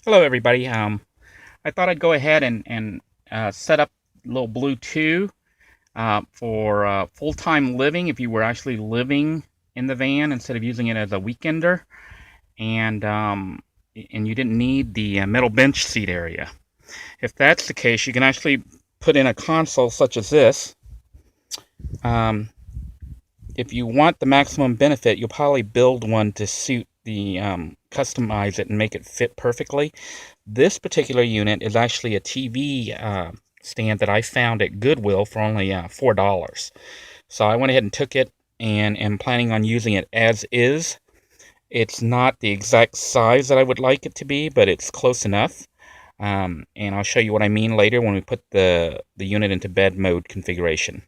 Hello, everybody. I thought I'd go ahead and set up a little Bluetooth for full-time living if you were actually living in the van instead of using it as a weekender, and and you didn't need the metal bench seat area. If that's the case, you can actually put in a console such as this. Um, if you want the maximum benefit, you'll probably build one to suit the customize it and make it fit perfectly. This particular unit is actually a TV stand that I found at Goodwill for only $4. So I went ahead and took it and am planning on using it as is. It's not the exact size that I would like it to be, but it's close enough. And I'll show you what I mean later when we put the unit into bed mode configuration.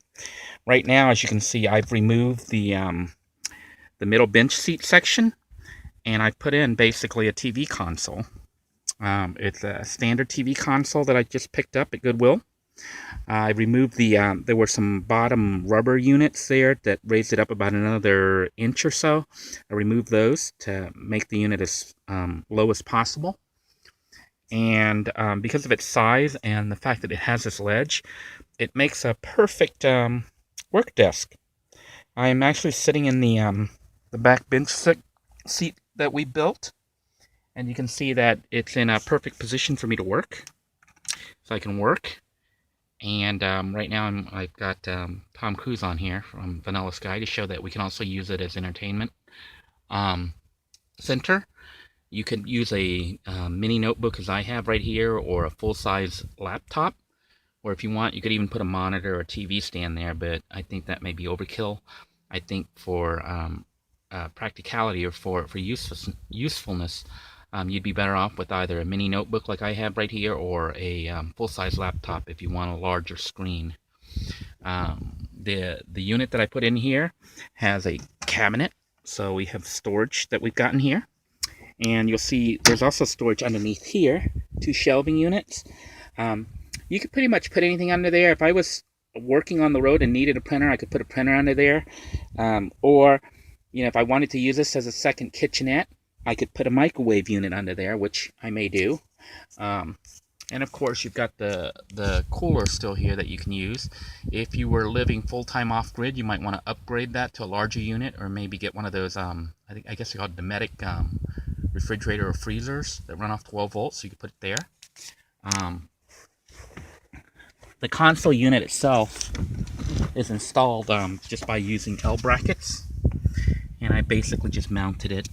Right now, as you can see, I've removed the middle bench seat section, and I've put in basically a TV console. It's a standard TV console that I just picked up at Goodwill. I removed there were some bottom rubber units there that raised it up about another inch or so. I removed those to make the unit as low as possible. And because of its size and the fact that it has this ledge, it makes a perfect work desk. I'm actually sitting in the back bench seat that we built, and you can see that it's in a perfect position for me to work. So I can work, and right now I've got Tom Cruise on here from Vanilla Sky to show that we can also use it as entertainment um, center. You can use a mini notebook as I have right here, or a full-size laptop. Or if you want, you could even put a monitor or a TV stand there, but I think that may be overkill. I think for practicality or for usefulness, you'd be better off with either a mini notebook like I have right here, or a full-size laptop if you want a larger screen. The unit that I put in here has a cabinet, so we have storage that we've gotten here. And you'll see there's also storage underneath here, 2 shelving units. You could pretty much put anything under there. If I was working on the road and needed a printer, I could put a printer under there. Or, if I wanted to use this as a second kitchenette, I could put a microwave unit under there, which I may do. And of course, you've got the cooler still here that you can use. If you were living full-time off-grid, you might want to upgrade that to a larger unit, or maybe get one of those, I guess they're called Dometic refrigerator or freezers that run off 12 volts, so you can put it there. The console unit itself is installed just by using L brackets, and I basically just mounted it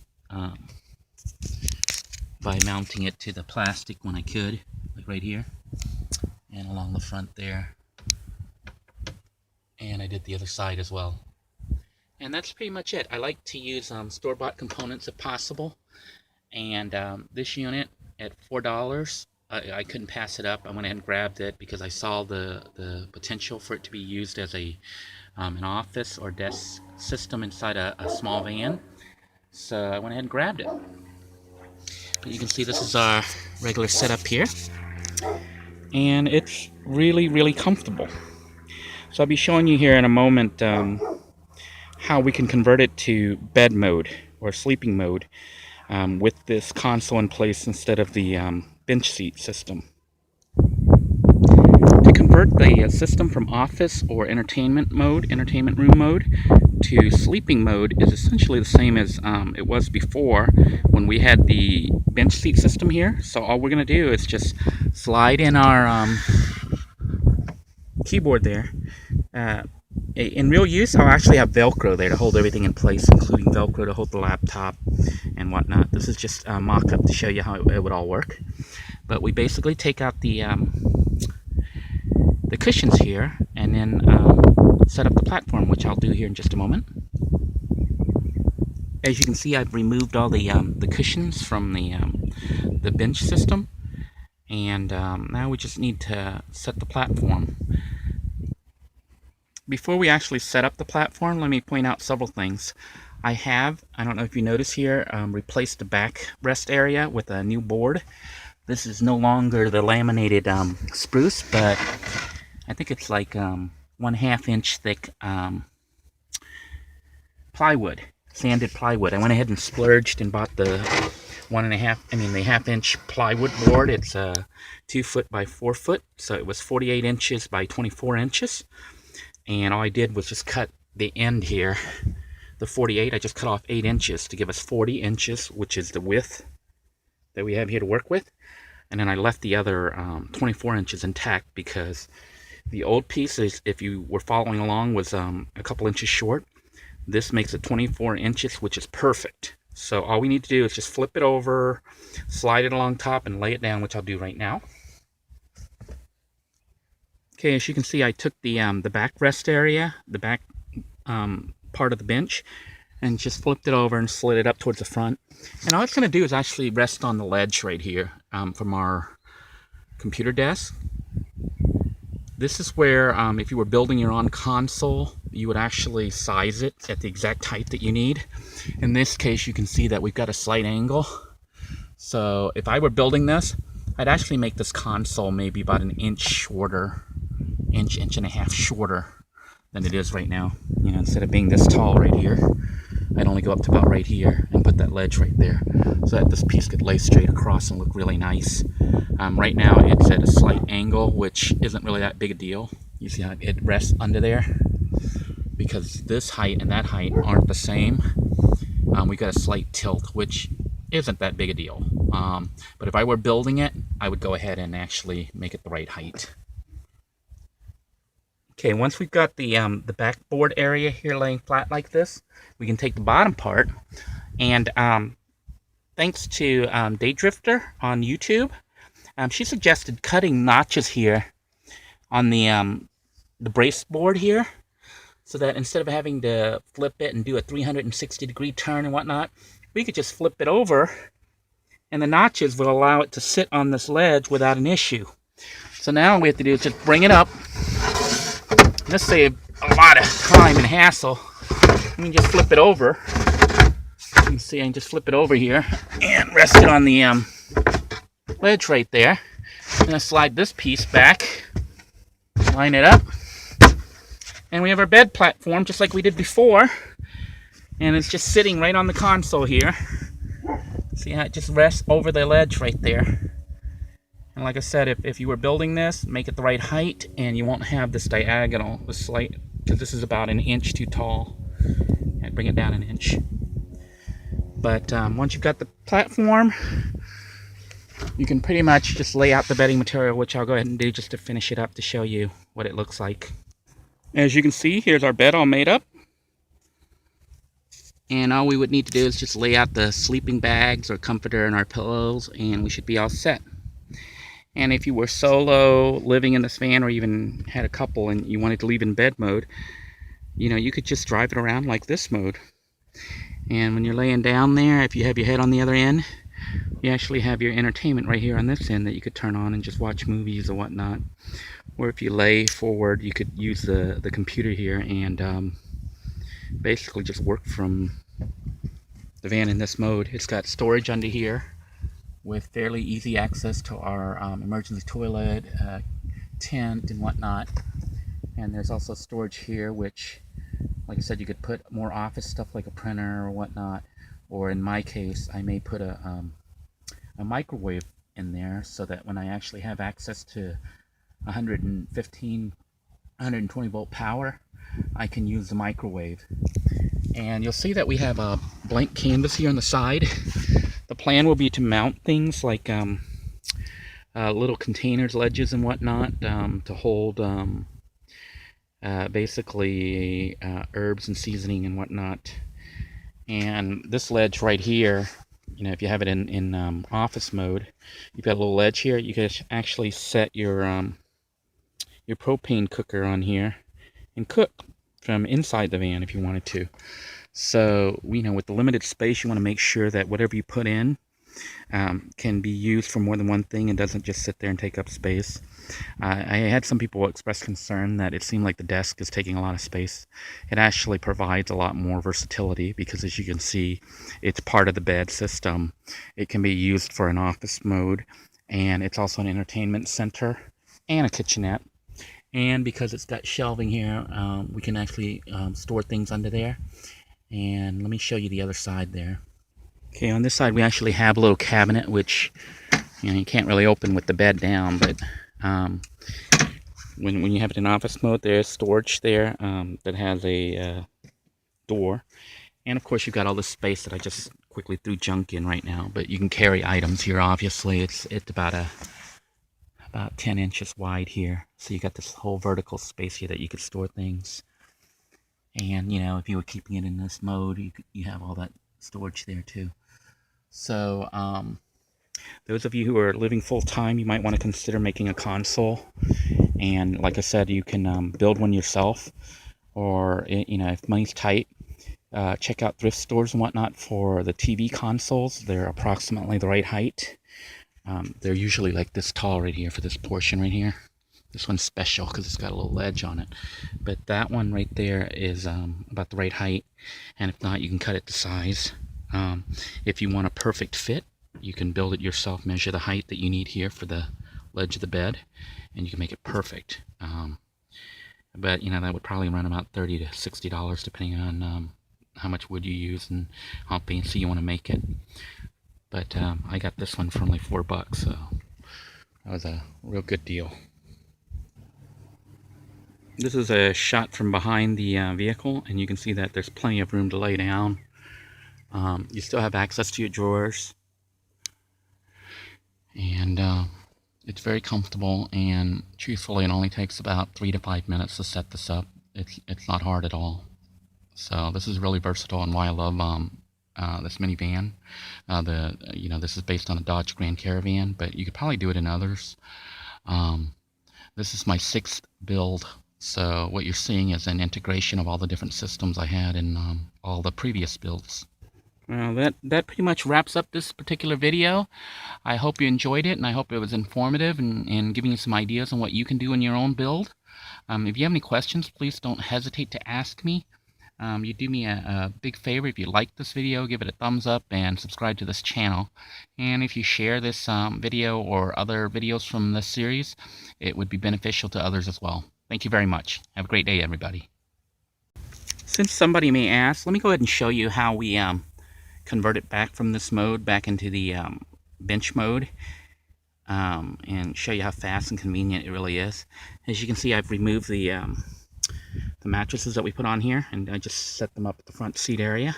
by mounting it to the plastic when I could, like right here, and along the front there, and I did the other side as well. And that's pretty much it. I like to use store-bought components if possible, and this unit at $4, I couldn't pass it up. I went ahead and grabbed it because I saw the potential for it to be used as an office or desk system inside a small van. So I went ahead and grabbed it. But you can see this is our regular setup here, and it's really, really comfortable. So I'll be showing you here in a moment how we can convert it to bed mode or sleeping mode with this console in place instead of the bench seat system. To convert the system from office or entertainment room mode, to sleeping mode is essentially the same as it was before when we had the bench seat system here. So all we're going to do is just slide in our keyboard there. In real use, I'll actually have Velcro there to hold everything in place, including Velcro to hold the laptop and whatnot. This is just a mock-up to show you how it would all work. But we basically take out the cushions here, and then set up the platform, which I'll do here in just a moment. As you can see, I've removed all the cushions from the bench system, and now we just need to set the platform. Before we actually set up the platform, let me point out several things. I don't know if you notice here, replaced the backrest area with a new board. This is no longer the laminated spruce, but I think it's like 1/2 inch thick plywood, sanded plywood. I went ahead and splurged and bought the the half-inch plywood board. It's 2 foot by 4 foot, so it was 48 inches by 24 inches. And all I did was just cut the end here, the 48. I just cut off 8 inches to give us 40 inches, which is the width that we have here to work with. And then I left the other 24 inches intact because the old piece, is, if you were following along, was a couple inches short. This makes it 24 inches, which is perfect. So all we need to do is just flip it over, slide it along top, and lay it down, which I'll do right now. Okay, as you can see, I took the backrest area, the back part of the bench, and just flipped it over and slid it up towards the front. And all it's going to do is actually rest on the ledge right here from our computer desk. This is where, if you were building your own console, you would actually size it at the exact height that you need. In this case, you can see that we've got a slight angle. So if I were building this, I'd actually make this console maybe about an inch shorter, inch and a half shorter than it is right now. You know, instead of being this tall right here, I'd only go up to about right here and put that ledge right there so that this piece could lay straight across and look really nice. Right now it's at a slight angle, which isn't really that big a deal. You see how it rests under there? Because this height and that height aren't the same. We got a slight tilt, which isn't that big a deal. But if I were building it, I would go ahead and actually make it the right height. Okay, once we've got the backboard area here laying flat like this, we can take the bottom part, and thanks to Daydrifter on YouTube, she suggested cutting notches here on the brace board here, so that instead of having to flip it and do a 360-degree turn and whatnot, we could just flip it over, and the notches will allow it to sit on this ledge without an issue. So now all we have to do is just bring it up. This saves a lot of time and hassle. Let me just flip it over. You can see I can just flip it over here and rest it on the ledge right there. I'm going to slide this piece back, line it up, and we have our bed platform just like we did before. And it's just sitting right on the console here. See how it just rests over the ledge right there. And like I said, if you were building this, make it the right height, and you won't have this diagonal, this slight, because this is about an inch too tall. And bring it down an inch. But once you've got the platform, you can pretty much just lay out the bedding material, which I'll go ahead and do just to finish it up to show you what it looks like. As you can see, here's our bed all made up. And all we would need to do is just lay out the sleeping bags or comforter and our pillows, and we should be all set. And if you were solo living in this van, or even had a couple and you wanted to leave in bed mode, you know, you could just drive it around like this mode. And when you're laying down there, if you have your head on the other end, you actually have your entertainment right here on this end that you could turn on and just watch movies or whatnot. Or if you lay forward, you could use the computer here and basically just work from the van in this mode. It's got storage under here with fairly easy access to our emergency toilet, tent, and whatnot. And there's also storage here, which, like I said, you could put more office stuff like a printer or whatnot. Or in my case, I may put a microwave in there so that when I actually have access to 115, 120 volt power, I can use the microwave. And you'll see that we have a blank canvas here on the side. The plan will be to mount things like little containers, ledges, and whatnot to hold basically herbs and seasoning and whatnot. And this ledge right here, you know, if you have it in office mode, you've got a little ledge here. You can actually set your propane cooker on here and cook from inside the van if you wanted to. So, you know, with the limited space, you want to make sure that whatever you put in can be used for more than one thing and doesn't just sit there and take up space. I had some people express concern that it seemed like the desk is taking a lot of space. It actually provides a lot more versatility because, as you can see, it's part of the bed system. It can be used for an office mode, and it's also an entertainment center and a kitchenette. And because it's got shelving here, we can actually store things under there. And let me show you the other side there. Okay, on this side we actually have a little cabinet, which you can't really open with the bed down, but when you have it in office mode, there's storage there that has a door. And of course you've got all this space that I just quickly threw junk in right now, but you can carry items here. Obviously it's about 10 inches wide here, so you got this whole vertical space here that you could store things. And if you were keeping it in this mode, you have all that storage there too. So those of you who are living full-time, you might want to consider making a console. And like I said, you can build one yourself, or if money's tight, check out thrift stores and whatnot for the TV consoles. They're approximately the right height. They're usually like this tall right here for this portion right here. This one's special because it's got a little ledge on it. But that one right there is about the right height. And if not, you can cut it to size. If you want a perfect fit, you can build it yourself, measure the height that you need here for the ledge of the bed, and you can make it perfect. But that would probably run about $30 to $60 depending on how much wood you use and how fancy you want to make it. But I got this one for only $4, so that was a real good deal. This is a shot from behind the vehicle, and you can see that there's plenty of room to lay down. You still have access to your drawers, and it's very comfortable, and truthfully it only takes about 3 to 5 minutes to set this up. It's not hard at all. So this is really versatile, and why I love this minivan. This is based on a Dodge Grand Caravan, but you could probably do it in others. This is my 6th build, so what you're seeing is an integration of all the different systems I had in all the previous builds. Well, that pretty much wraps up this particular video. I hope you enjoyed it, and I hope it was informative and giving you some ideas on what you can do in your own build. If you have any questions, please don't hesitate to ask me. You do me a big favor. If you like this video, give it a thumbs up and subscribe to this channel. And if you share this video or other videos from this series, it would be beneficial to others as well. Thank you very much. Have a great day, everybody. Since somebody may ask, let me go ahead and show you how we convert it back from this mode back into the bench mode, and show you how fast and convenient it really is. As you can see, I've removed the mattresses that we put on here, and I just set them up at the front seat area.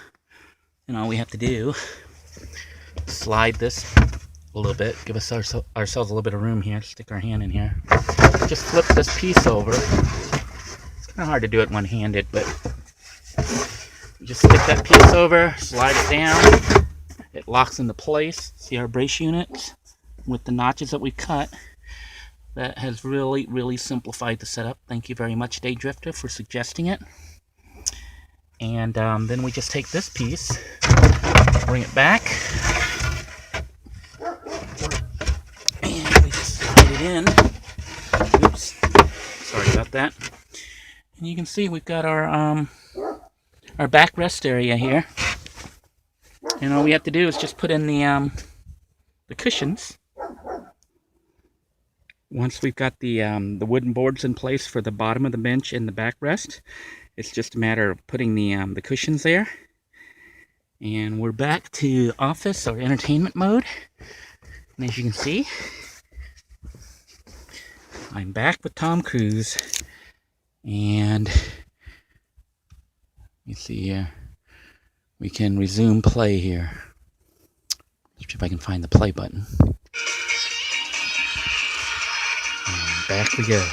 And all we have to do is slide this a little bit, give us ourselves a little bit of room here, stick our hand in here. Just flip this piece over. It's kind of hard to do it one-handed, but just stick that piece over, slide it down. It locks into place. See our brace unit with the notches that we've cut. That has really, really simplified the setup. Thank you very much, Day Drifter, for suggesting it. And then we just take this piece, bring it back, and we just slide it in. Oops, sorry about that. And you can see we've got our backrest area here. And all we have to do is just put in the cushions. Once we've got the wooden boards in place for the bottom of the bench and the backrest, it's just a matter of putting the cushions there. And we're back to office or entertainment mode. And as you can see, I'm back with Tom Cruise. And you see here, we can resume play here. Let's see if I can find the play button. Back we go.